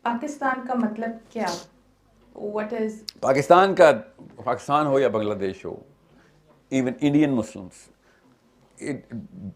پاکستان کا مطلب کیا؟ What is پاکستان ہو یا بنگلہ دیش ہو، even Indian Muslims,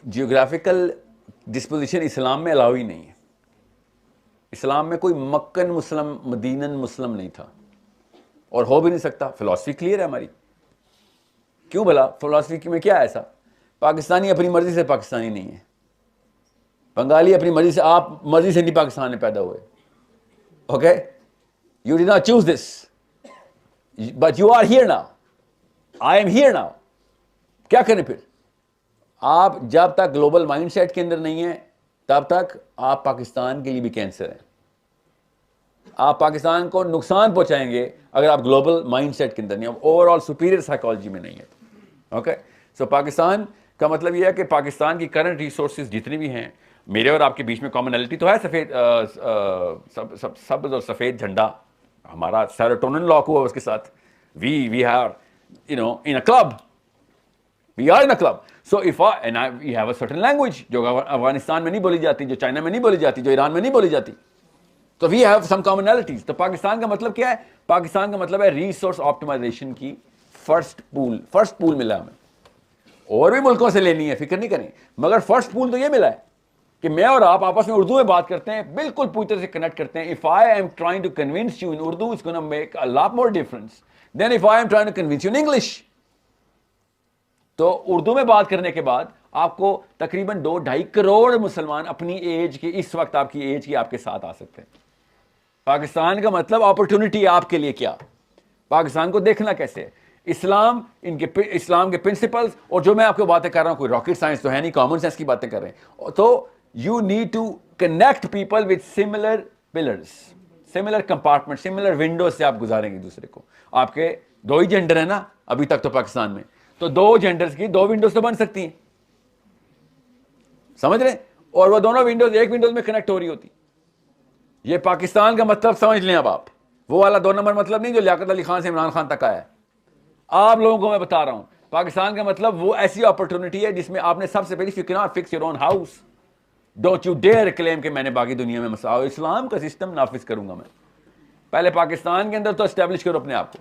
geographical disposition اسلام میں الاؤ ہی نہیں ہے. اسلام میں کوئی مکن مسلم مدینن مسلم نہیں تھا اور ہو بھی نہیں سکتا. فلاسفی کلیئر ہے ہماری. کیوں بھلا فلاسفی میں کیا ہے ایسا؟ پاکستانی اپنی مرضی سے پاکستانی نہیں ہے، بنگالی اپنی مرضی سے، آپ مرضی سے نہیں پاکستان میں پیدا ہوئے. Okay, you did not choose this but you are here now. I am here now. کیا کریں پھر؟ آپ جب تک گلوبل مائنڈ سیٹ کے اندر نہیں ہیں تب تک آپ پاکستان کے لیے بھی کینسر ہیں. آپ پاکستان کو نقصان پہنچائیں گے اگر آپ گلوبل مائنڈ سیٹ کے اندر نہیں ہیں، اوور آل سپیریئر سائیکالوجی میں نہیں ہے. اوکے، سو پاکستان کا مطلب یہ ہے کہ پاکستان کی کرنٹ ریسورسز جتنی بھی ہیں، میرے اور آپ کے بیچ میں کامنلٹی تو ہے، سفید سبز اور سفید جھنڈا. ہمارا سیروٹونن لاک ہوا اس کے ساتھ. We are in a club. We are in a club. So we have a certain language جو افغانستان میں نہیں بولی جاتی، جو چائنا میں نہیں بولی جاتی، جو ایران میں نہیں بولی جاتی. تو we have some commonalities. تو پاکستان کا مطلب کیا ہے؟ پاکستان کا مطلب ہے ریسورس آپٹیمائزیشن کی فرسٹ پول ملا ہمیں. اور بھی ملکوں سے لینی ہے، فکر نہیں کریں، مگر فرسٹ پول تو یہ ملا ہے کہ میں اور آپ آپس میں اردو میں بات کرتے ہیں، بالکل پوری طرح سے کنیکٹ کرتے ہیں. If I am trying to convince you in Urdu, it's going to make a lot more difference than if I am trying to convince you in English. تو اردو میں بات کرنے کے بعد آپ کو تقریباً 2-2.5 کروڑ مسلمان اپنی ایج کے، اس وقت آپ کی ایج کی، آپ کے ساتھ آ سکتے ہیں. پاکستان کا مطلب اپرچونٹی آپ کے لیے کیا، پاکستان کو دیکھنا کیسے ہے. اسلام کے پرنسپلز، اور جو میں آپ کو باتیں کر رہا ہوں کوئی راکٹ سائنس تو ہے نہیں، کامن سینس کی باتیں کر رہے ہیں. تو you need to connect people with similar pillars, similar compartment, similar windows سے آپ گزاریں گے دوسرے کو. آپ کے 2 ہی جینڈر ہیں نا ابھی تک تو پاکستان میں، تو 2 جینڈرز کی 2 ونڈوز تو بن سکتی ہیں، سمجھ رہے ہیں؟ اور وہ دونوں ونڈوز ایک ونڈوز میں کنیکٹ ہو رہی ہوتی. یہ پاکستان کا مطلب سمجھ لیں. اب آپ وہ والا 2 نمبر مطلب نہیں جو لیاقت علی خان سے عمران خان تک آیا ہے. آپ لوگوں کو میں بتا رہا ہوں پاکستان کا مطلب وہ ایسی اپرچونٹی ہے جس میں آپ نے سب سے پہلے، you cannot fix your own house, don't you dare claim کہ میں نے باقی دنیا میں اسلام کا سسٹم نافذ کروں گا. میں پہلے پاکستان کے اندر تو اسٹیبلش کرو اپنے آپ کو.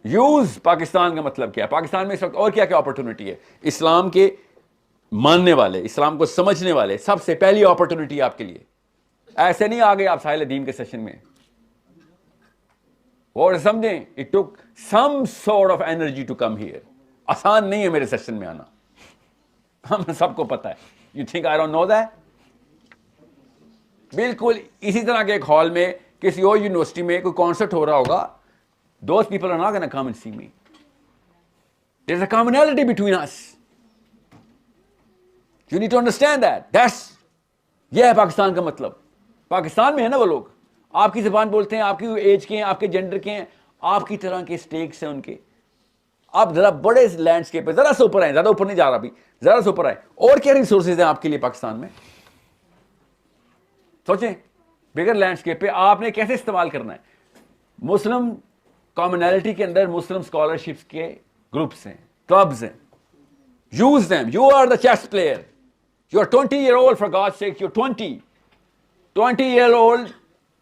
یوز پاکستان کا مطلب کیا ہے؟ پاکستان میں اس وقت اور کیا کیا اپرچونٹی ہے؟ اسلام کے ماننے والے، اسلام کو سمجھنے والے، سب سے پہلی اپرچونٹی آپ کے لیے. ایسے نہیں آ گئے آپ ساحل دین کے سیشن میں اور سمجھیں it took some sort of energy to come here. آسان نہیں ہے میرے سیشن میں آنا، ہم سب کو پتا ہے. You think I don't know that? بالکل اسی طرح کے ایک ہال میں کسی اور یونیورسٹی میں کوئی کانسرٹ ہو رہا ہوگا. Those people are not going to come and see me. There's a commonality between us. You need to understand that. یہ ہے پاکستان کا مطلب. پاکستان میں ہے نا وہ لوگ، آپ کی زبان بولتے ہیں، آپ کی ایج کے ہیں، آپ کے جینڈر کے ہیں، آپ کی طرح کے سٹیکس ہیں ان کے. آپ ذرا بڑے لینڈسکیپ پہ ذرا سے اوپر آئیں، زیادہ اوپر نہیں جا رہا ابھی، ذرا سے اوپر آئیں. اور کیا ریسورسز ہیں آپ کے لیے پاکستان میں؟ سوچیں بگر لینڈسکیپ پہ آپ نے کیسے استعمال کرنا ہے. مسلم کامنالٹی کے اندر مسلم اسکالرشپس کے گروپس ہیں، کلبز ہیں. Use them. You are the chess player. You are 20 year old, for God's sake. You're 20-year-old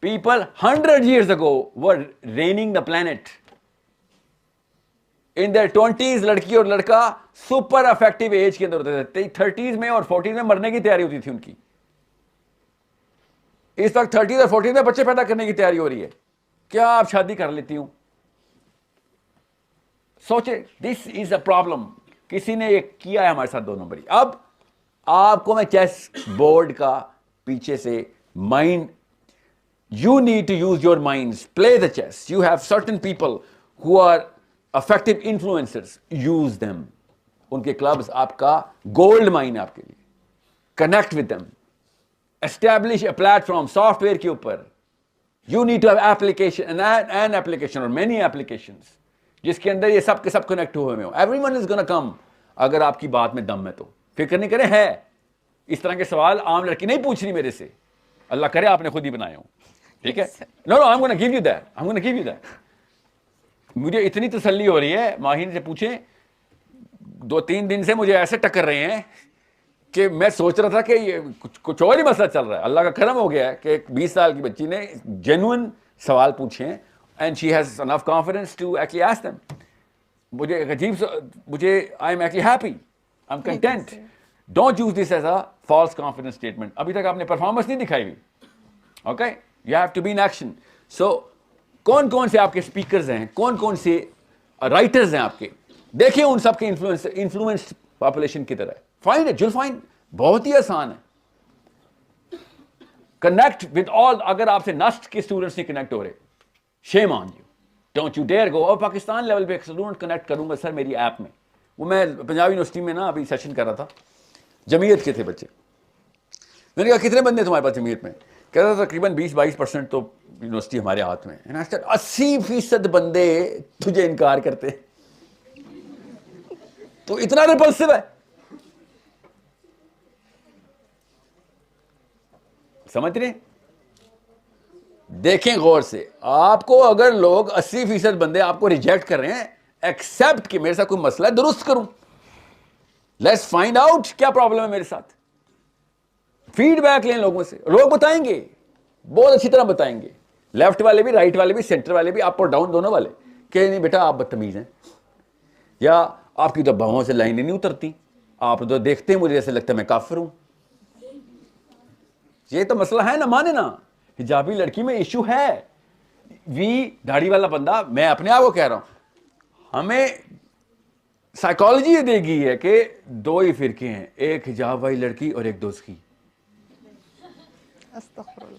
people 100 years ago were reigning the planet. In their 20s لڑکی اور لڑکا سپر افیکٹو ایج کے اندر ہوتے تھے. 30s میں اور 40s میں مرنے کی تیاری ہوتی تھی ان کی. اس وقت 30s اور 40s میں بچے پیدا کرنے کی تیاری ہو رہی ہے. کیا آپ شادی کر لیتی ہوں؟ سوچے، دس از اے پرابلم. کسی نے یہ کیا ہے ہمارے ساتھ 2 نمبری. اب آپ کو میں چیس بورڈ کا پیچھے سے mind, you need to use your mind, play the chess. You have certain people who are effective influencers, use them. ان کے کلبز آپ کا گولڈ مائن ہے آپ کے لیے. Connect with them. Establish a platform software کے اوپر. You need to have application, an application اور مینی ایپلیکیشنز جس کے اندر یہ سب کے سب کنیکٹ ہوئے ہوں. ایوری ون از گونا کم اگر آپ کی بات میں دم ہے تو. فکر نہیں کریں. ہے اس طرح کے سوال عام لڑکی نہیں پوچھ رہی میرے سے، اللہ کرے آپ نے خود ہی بنائے ہوں. ٹھیک ہے؟ No I am gonna give you that, I am gonna give you that. مجھے اتنی تسلی ہو رہی ہے، ماہین سے پوچھیں 2-3 دن سے مجھے ایسے ٹکر رہے ہیں کہ میں سوچ رہا تھا کہ یہ کچھ اور ہی مسئلہ چل رہا ہے. اللہ کا کرم ہو گیا ہے کہ ایک 20 سال کی بچی نے جینوئن سوال پوچھے ہیں and she has enough confidence to actually ask them. مجھے ایک عجیب مجھے I am actually happy, I am content. Don't use this as a false confidence statement. ابھی تک آپ نے پرفارمنس نہیں دکھائی ہوئی. Okay, you have to be in action. So کون کون سے آپ کے اسپیکرز ہیں, کون کون سے رائٹرز ہیں آپ کے, دیکھیں ان سب کے انفلوئنس پاپولیشن کی طرح. فائنڈ اٹ, you'll find بہت ہی آسان ہے. Connect with all. اگر آپ سے نسٹ کے اسٹوڈنٹس نہیں کنیکٹ ہو رہے, shame on you, don't you dare go. اور پاکستان لیول پہ ایک اسٹوڈنٹ کنیکٹ کروں گا سر میری ایپ میں. وہ میں پنجاب یونیورسٹی میں نا ابھی سیشن کر رہا تھا, جمعیت کے تھے بچے. میں نے کہا کتنے بندے تمہارے پاس جمعیت میں؟ کہہ رہا تھا تقریباً 20-22% تو یونیورسٹی ہمارے ہاتھ میں. 80% بندے تجھے انکار کرتے, تو اتنا ریپلسو ہے. سمجھ رہے؟ دیکھیں غور سے. آپ کو اگر لوگ 80% بندے آپ کو ریجیکٹ کر رہے ہیں, ایکسپٹ کہ میرے ساتھ کوئی مسئلہ ہے, درست کروں. لیٹس فائنڈ آؤٹ کیا پرابلم ہے میرے ساتھ. فیڈ بیک لیں لوگوں سے. لوگ بتائیں گے, بہت اچھی طرح بتائیں گے. لیفٹ والے بھی, رائٹ والے بھی, سینٹر والے بھی, اپ اور ڈاؤن دونوں والے, کہ نہیں بیٹا آپ بدتمیز ہیں, یا آپ کی تو باہوں سے لائنیں نہیں اترتی, آپ تو دیکھتے ہیں مجھے ایسے لگتا ہے میں کافر ہوں. یہ تو مسئلہ ہے نا, مانے نا. حجابی لڑکی میں ایشو ہے. داڑھی والا بندہ, میں اپنے آپ کو کہہ رہا ہوں, ہمیں سائیکالوجی یہ دے گی ہے کہ 2 ہی فرقے ہیں, ایک حجاب والی لڑکی اور ایک دوست کی.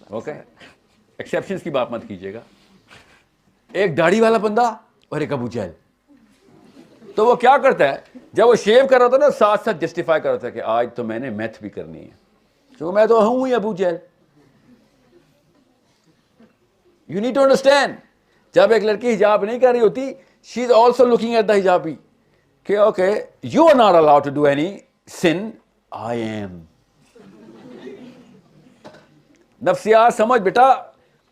اوکے, ایکسیپشنز کی بات مت کیجیے گا. ایک داڑھی والا بندہ اور ایک ابو جہل. تو وہ کیا کرتا ہے, جب وہ شیو کر رہا تھا نا, ساتھ ساتھ جسٹیفائی کر رہا تھا کہ آج تو میں نے میتھ بھی کرنی ہے, کیونکہ میں تو ہوں ہی Abu Jahl. You need to understand, جب ایک لڑکی حجاب نہیں کر رہی ہوتی, she is also looking at the hijabi, کہ okay you are not allowed to do anything, I am. نفسیات سمجھ بیٹا.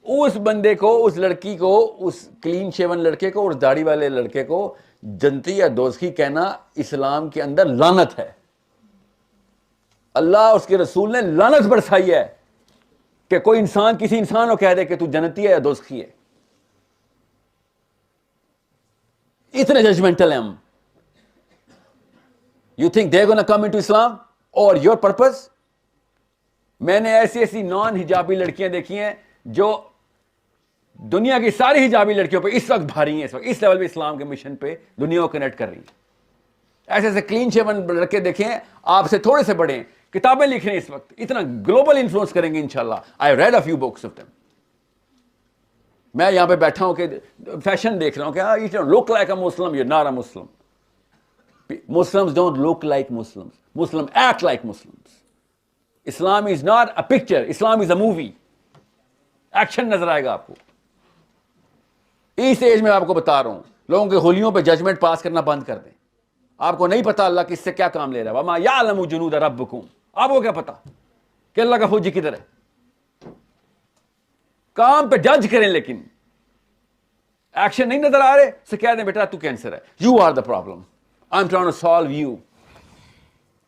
اس بندے کو, اس لڑکی کو, اس کلین شیون لڑکے کو, اس داڑھی والے لڑکے کو جنتی یا دوزخی کہنا اسلام کے اندر لعنت ہے. اللہ اس کے رسول نے لعنت برسائی ہے کہ کوئی انسان کسی انسان کو کہہ دے کہ تو جنتی ہے یا دوزخی ہے. اتنے ججمنٹل ہیں ہم. You think they're gonna come into Islam or your purpose? میں نے ایسی نان حجابی لڑکیاں دیکھی ہیں جو دنیا کی ساری حجابی لڑکیوں پہ اس وقت بھاری ہیں, اس وقت اس لیول پہ اسلام کے مشن پہ دنیا کو کنیکٹ کر رہی ہیں. ایسے کلین شیون لڑکے دیکھیں, آپ سے تھوڑے سے بڑے ہیں, کتابیں لکھ رہے ہیں اس وقت, اتنا گلوبل انفلوئنس کریں گے انشاءاللہ. I read a few books of them. میں یہاں پہ بیٹھا ہوں کہ فیشن دیکھ رہا ہوں کہ you don't look like a Muslim, you're not a Muslim. Muslims don't look like Muslims. Muslims act like Muslims. Islam is not a picture. Islam is a movie. Action نظر آئے گا آپ کو. اس ایج میں آپ کو بتا رہا ہوں, لوگوں کے ہولیوں پہ ججمنٹ پاس کرنا بند کر دیں. آپ کو نہیں پتا اللہ کس سے کیا کام لے رہا ہے. وَمَا يَعْلَمُ جُنُودَ رَبِّكُمْ. آپ کو کیا پتا کہ اللہ کا فوجی کدھر ہے. کام پہ جج کریں, لیکن ایکشن نہیں نظر آ رہے سے کہہ دیں بیٹا تو کینسر ہے. You are the problem. I'm trying to solve you.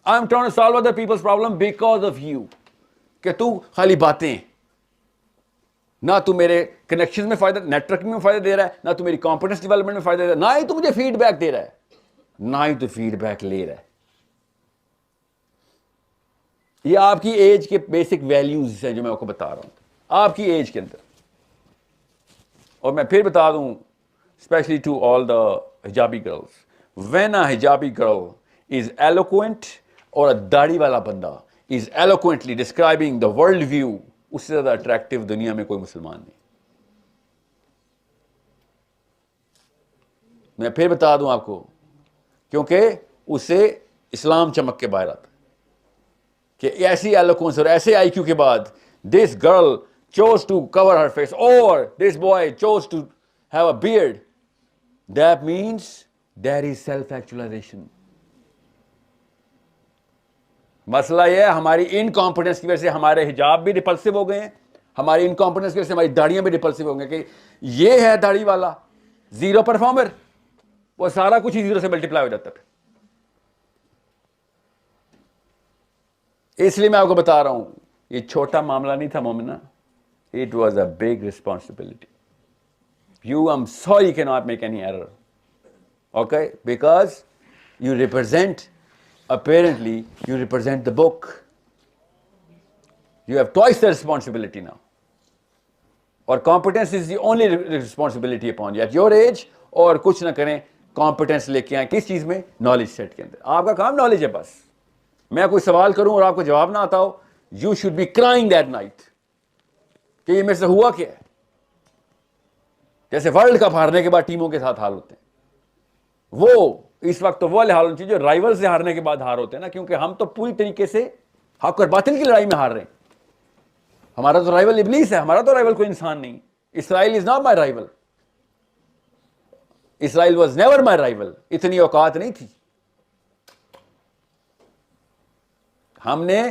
I'm trying to solve other people's problem because of you. کہ تو خالی باتیں, نہ تو میرے کنیکشن میں فائدہ, نیٹ ورکنگ میں فائدہ دے رہا ہے, نہ تو میری کمپیٹنس ڈیولپمنٹ میں فائدہ دے رہا ہے, نہ ہی تو مجھے فیڈ بیک دے رہا ہے, نہ ہی تو فیڈ بیک لے رہا ہے. یہ آپ کی ایج کے بیسک ویلیوز ہیں جو میں آپ کو بتا رہا ہوں, آپ کی ایج کے اندر. اور میں پھر بتا دوں, specially to all the hijabi girls, when a hijabi girl is eloquent or a داڑھی والا بندہ is eloquently describing the world view, اس سے زیادہ اٹریکٹیو دنیا میں کوئی مسلمان نہیں. میں پھر بتا دوں آپ کو, کیونکہ اس سے اسلام چمک کے باہر آتا ہے کہ ایسی ایلوکوینس اور ایسے آئی کیو کے بعد this girl chose to cover her face or this boy chose to have a beard. That means there is self-actualization. مسئلہ یہ ہے ہماری انکمپیٹنس کی وجہ سے ہمارے حجاب بھی ریپلسو ہو گئے ہیں, ہماری انکمپیٹنس کی وجہ سے ہماری داڑیاں بھی ریپلسو ہو گئے کہ یہ ہے داڑھی والا زیرو پرفارمر, وہ سارا کچھ ہی زیرو سے ملٹیپلائی ہو جاتا ہے. اس لیے میں آپ کو بتا رہا ہوں یہ چھوٹا معاملہ نہیں تھا مومنہ, it was a big responsibility. I'm sorry you cannot make any error. Okay? Because you represent, apparently, you represent the book. You have twice the responsibility now. Or competence is the only responsibility upon you. At your age, اور کچھ نہ کریں, competence لے کے آئیں کس چیز میں, knowledge set کے اندر. آپ کا کام knowledge ہے بس. میں کوئی سوال کروں اور آپ کو جواب نہ آتا ہو, you should be crying that night کہ یہ میرے سے ہوا کیا ہے. جیسے ورلڈ کپ ہارنے کے بعد ٹیموں کے ساتھ حال ہوتے ہیں, وہ اس وقت تو وہ حال ہونا چاہیے جو رائیول سے ہارنے کے بعد ہار ہوتے ہیں نا, کیونکہ ہم تو پوری طریقے سے حق اور باطل کی لڑائی میں ہار رہے ہیں. ہمارا تو رائیول ابلیس ہے, ہمارا تو رائیول کوئی انسان نہیں. Israel is not my rival, Israel was never my rival. اتنی اوقات نہیں تھی. ہم نے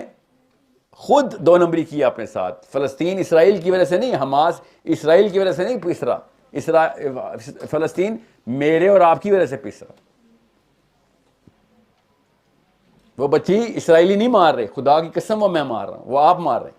خود دو نمبری کیا اپنے ساتھ. فلسطین اسرائیل کی وجہ سے نہیں, حماس اسرائیل کی وجہ سے نہیں پس رہا, فلسطین میرے اور آپ کی وجہ سے پس رہا. وہ بچی اسرائیلی نہیں مار رہے, خدا کی قسم وہ میں مار رہا ہوں, وہ آپ مار رہے ہیں.